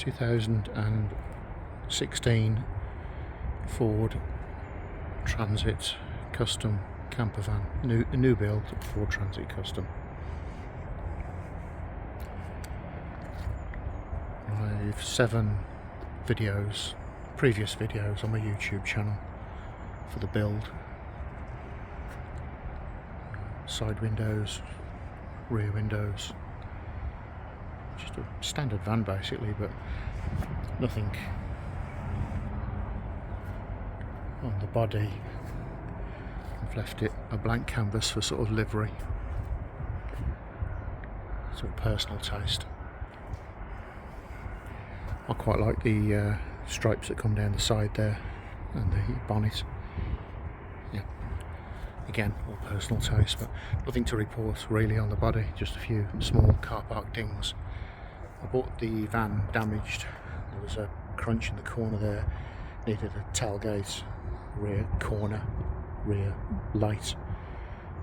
2016 Ford Transit Custom camper van, new build Ford Transit Custom. I've 7 videos, previous videos on my YouTube channel for the build. Side windows, rear windows, just a standard van basically, but nothing on the body. I've left it a blank canvas for sort of livery, sort of personal taste. I quite like the stripes that come down the side there and the bonnet. Yeah, again, all personal taste, but nothing to report really on the body, just a few small car park dings. I bought the van damaged. There was a crunch in the corner there, needed a tailgate, rear corner, rear light,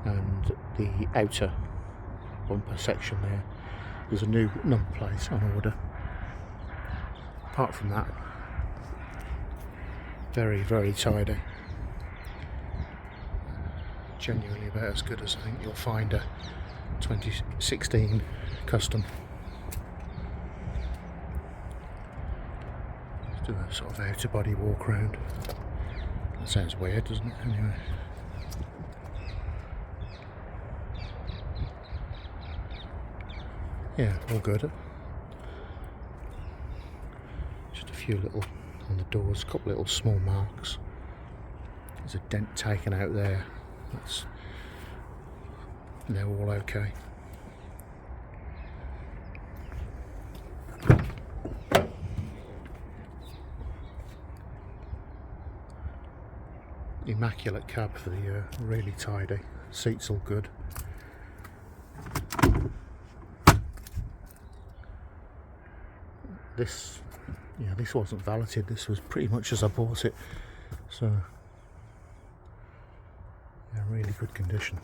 and the outer bumper section there. There's a new number plate on order. Apart from that, very, very tidy. Genuinely about as good as I think you'll find a 2016 Custom. Let's do a sort of outer body walk round. That sounds weird, doesn't it? Anyway. Yeah, all good. Just a few little on the doors, a couple little small marks. There's a dent taken out there. They're all okay. Immaculate cab for the year, really tidy. Seats all good. This wasn't valeted. This was pretty much as I bought it, so yeah, really good condition.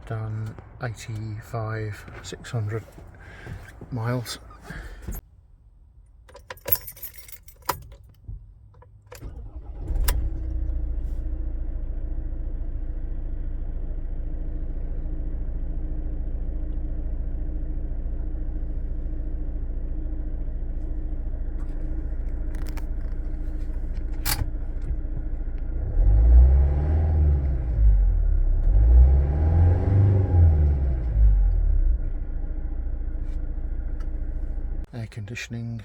Done 600 miles. Air conditioning,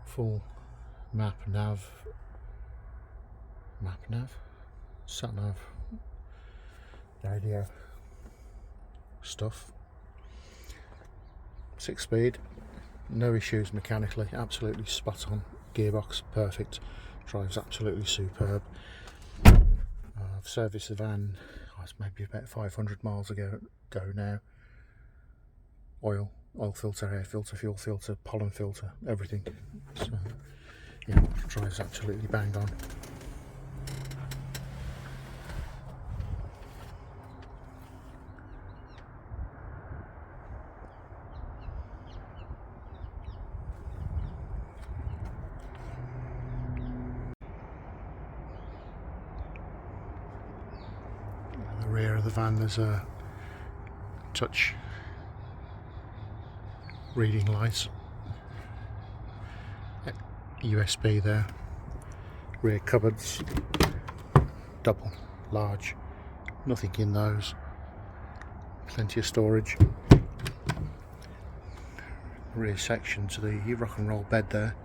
full sat nav, radio stuff. 6-speed, no issues mechanically, absolutely spot on. Gearbox perfect, drives absolutely superb. I've serviced the van, it's maybe about 500 miles ago now. Oil filter, air filter, fuel filter, pollen filter, everything. So yeah, drives absolutely bang on. At the rear of the van there's a touch reading lights, USB there, rear cupboards, double, large, nothing in those, plenty of storage, rear section to the rock and roll bed there,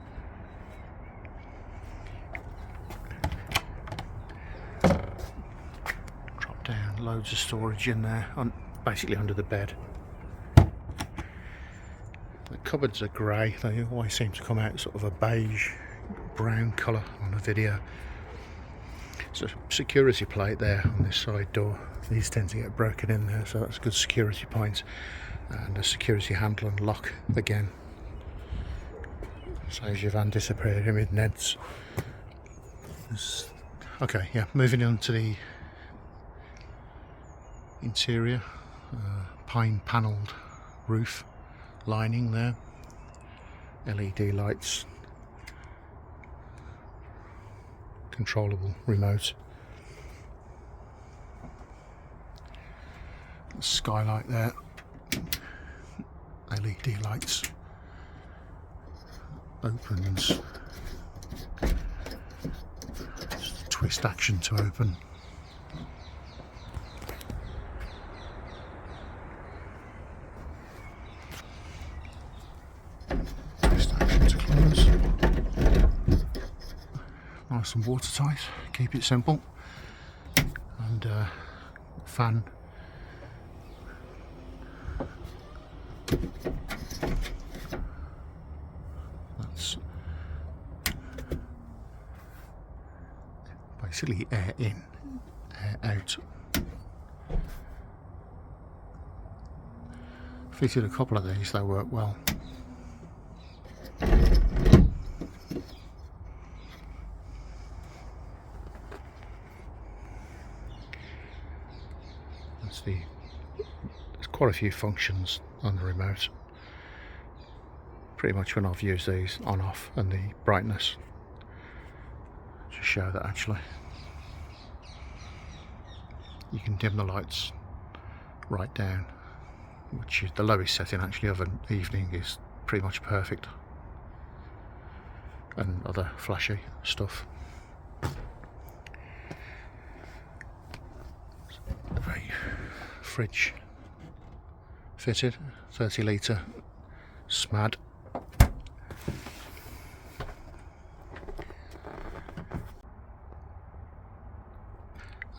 drop down, loads of storage in there, basically under the bed. The cupboards are grey, they always seem to come out sort of a beige brown colour on a video. There's a security plate there on this side door. These tend to get broken in there, so that's a good security point. And a security handle and lock again. Saves your van disappearing with Neds. Okay, yeah, moving on to the interior. Pine panelled roof lining there. LED lights. Controllable remote. Skylight there. LED lights. Opens. Just a twist action to open. Twist action to close. Nice and watertight. Keep it simple. And fan. That's basically air in, air out. Fitted a couple of these, they work well. There's quite a few functions on the remote. Pretty much when I've used these, on off, and the brightness. Just show that actually. You can dim the lights right down, which is the lowest setting actually of an evening, is pretty much perfect. And other flashy stuff. Fridge fitted, 30 litre SMAD.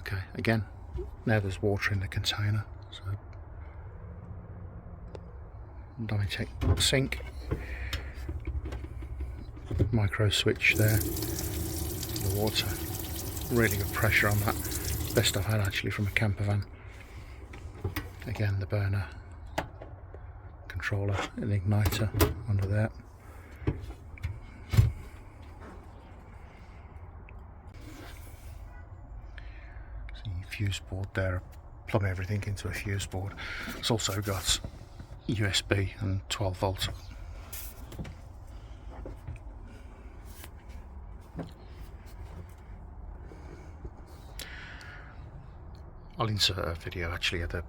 Okay, again, now there's water in the container, so Dytech sink, micro switch there, the water, really good pressure on that, best I've had actually from a camper van. Again, the burner, controller, an igniter under there. See, fuse board there, plumb everything into a fuse board. It's also got USB and 12 volt. I'll insert a video actually of the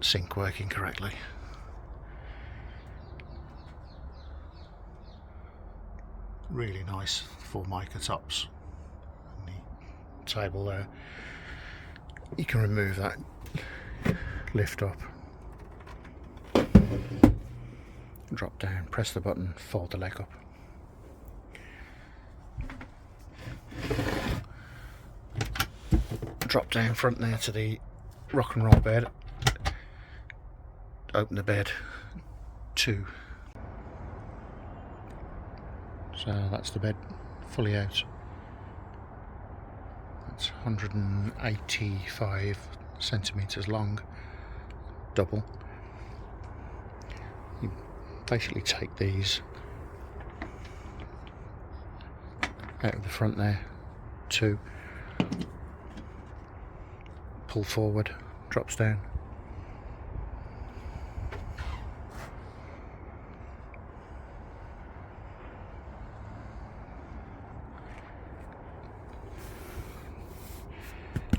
sink working correctly. Really nice for mica tops. And the table there, you can remove that, lift up, drop down, press the button, fold the leg up. Drop down front there to the rock and roll bed. Open the bed 2. So that's the bed fully out. That's 185 centimeters long, double. You basically take these out of the front there, 2, pull forward, drops down.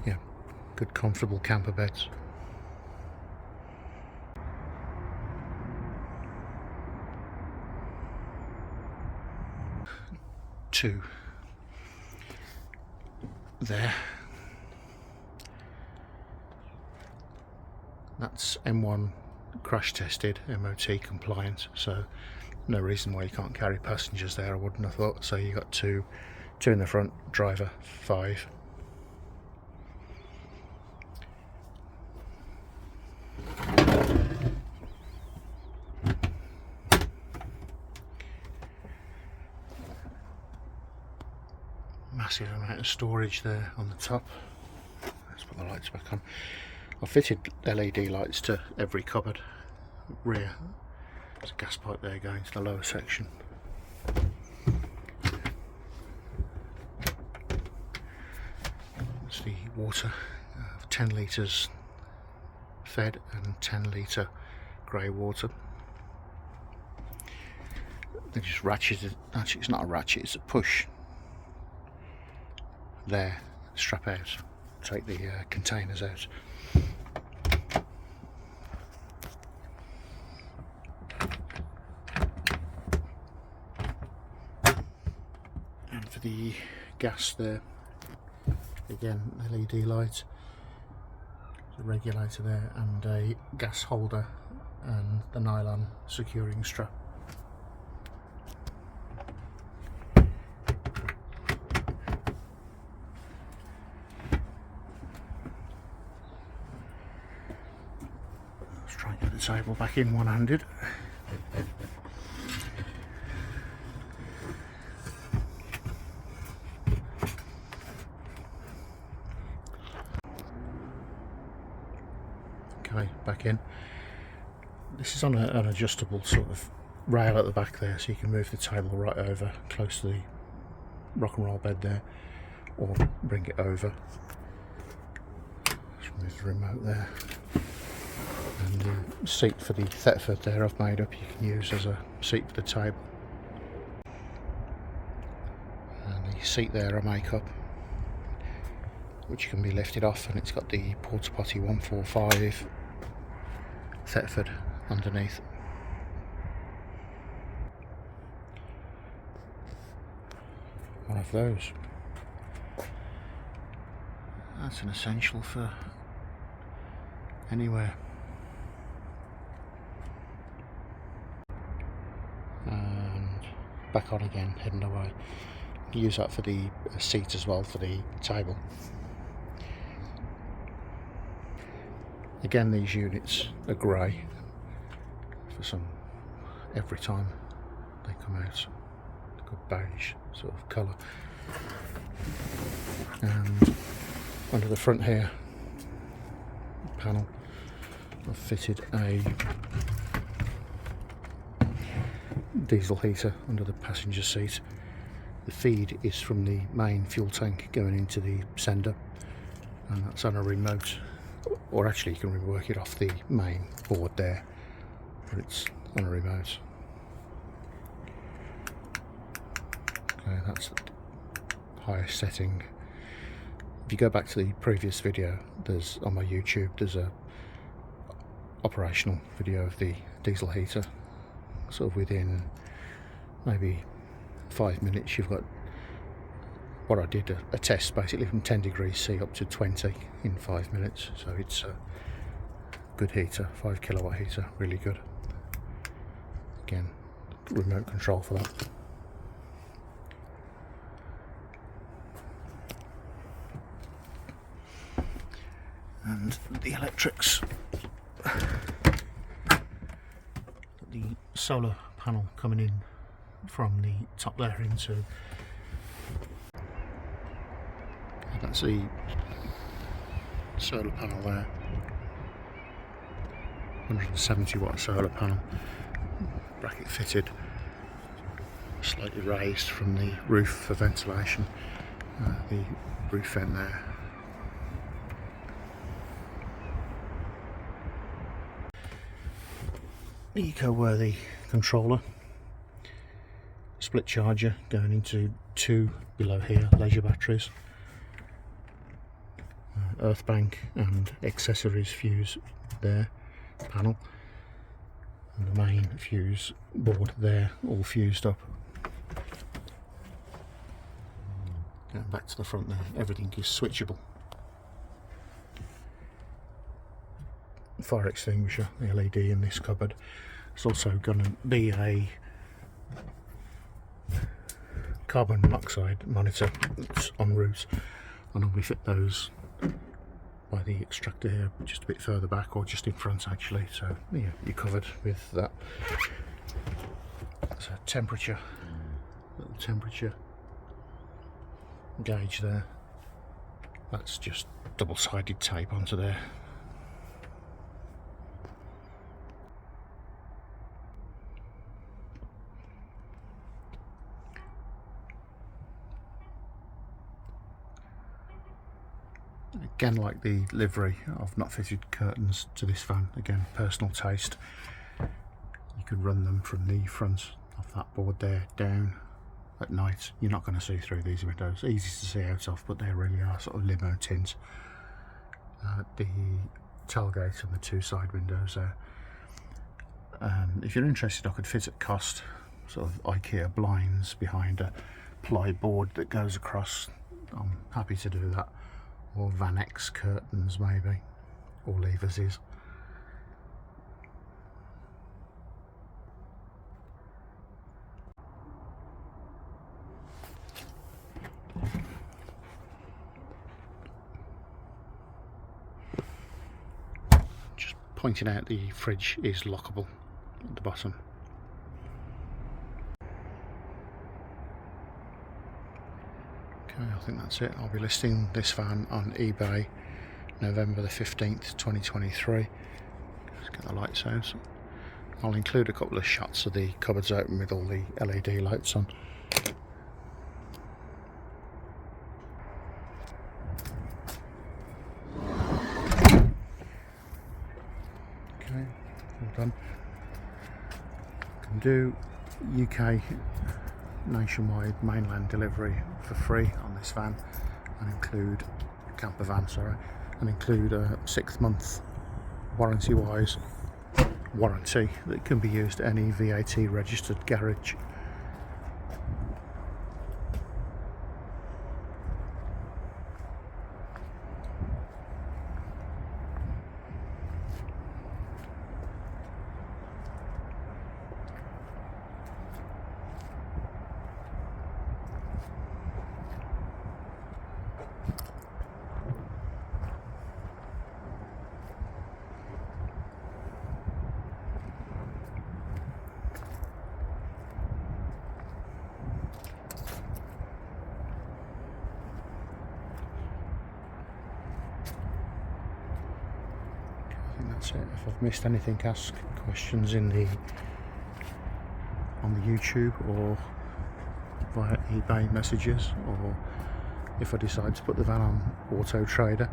Yeah, good comfortable camper beds. Two there. That's M1 crash tested, MOT compliant, so no reason why you can't carry passengers there, I wouldn't have thought. So you got two in the front, driver 5. massive amount of storage there on the top. Let's put the lights back on. I've fitted LED lights to every cupboard. Rear, there's a gas pipe there going to the lower section. That's the water, 10 litres fed and 10 litre grey water. They just ratcheted, actually it's not a ratchet, it's a push. There, strap out, take the containers out. And for the gas there, again LED light, a regulator there and a gas holder and the nylon securing strap. Let's try and get the table back in one-handed. Okay, back in. This is on an adjustable sort of rail at the back there, so you can move the table right over close to the rock and roll bed there, or bring it over. Just move the remote there. And the seat for the Thetford there I've made up, you can use as a seat for the table. And the seat there I make up, which can be lifted off, and it's got the Porta Potty 145 Thetford underneath. One of those. That's an essential for anywhere. And back on again, heading away. Use that for the seat as well, for the table. Again, these units are grey for some, every time they come out, a good beige sort of colour. And under the front here panel I've fitted a diesel heater under the passenger seat. The feed is from the main fuel tank going into the sender, and that's on a remote. Or actually you can rework it off the main board there, but it's on a remote. Okay, that's the highest setting. If you go back to the previous video, there's on my YouTube, there's a operational video of the diesel heater. Sort of within maybe 5 minutes you've got what I did, a test basically from 10 degrees C up to 20 in 5 minutes. So it's a good heater, 5 kilowatt heater, really good. Again, remote control for that. And the electrics, the solar panel coming in from the top there into, that's the solar panel there, 170 watt solar panel, bracket fitted, slightly raised from the roof for ventilation, the roof vent there. Eco-worthy controller, split charger going into 2 below here leisure batteries, earth bank and accessories fuse there, panel, and the main fuse board there, all fused up. Going back to the front there, everything is switchable. Fire extinguisher, the LED in this cupboard. It's also going to be a carbon monoxide monitor that's en route. I normally fit those by the extractor here, just a bit further back, or just in front actually, so yeah, you're covered with that. So temperature, little temperature gauge there. That's just double-sided tape onto there. Again, like the livery, I've not fitted curtains to this van. Again, personal taste. You could run them from the front of that board there down at night. You're not going to see through these windows. Easy to see out of, but they really are sort of limo tint. The tailgate and the two side windows there. If you're interested, I could fit at cost sort of IKEA blinds behind a ply board that goes across. I'm happy to do that. Or Vanex curtains maybe, or levers. Just pointing out the fridge is lockable at the bottom. Okay, I think that's it. I'll be listing this van on eBay November the 15th 2023. Let's get the lights out. I'll include a couple of shots of the cupboards open with all the LED lights on. Okay, all done. Can do UK nationwide mainland delivery for free on this van, and include camper van, sorry, and include a 6-month warranty that can be used at any VAT registered garage. That's it. If I've missed anything, ask questions on the YouTube or via eBay messages, or if I decide to put the van on Auto Trader,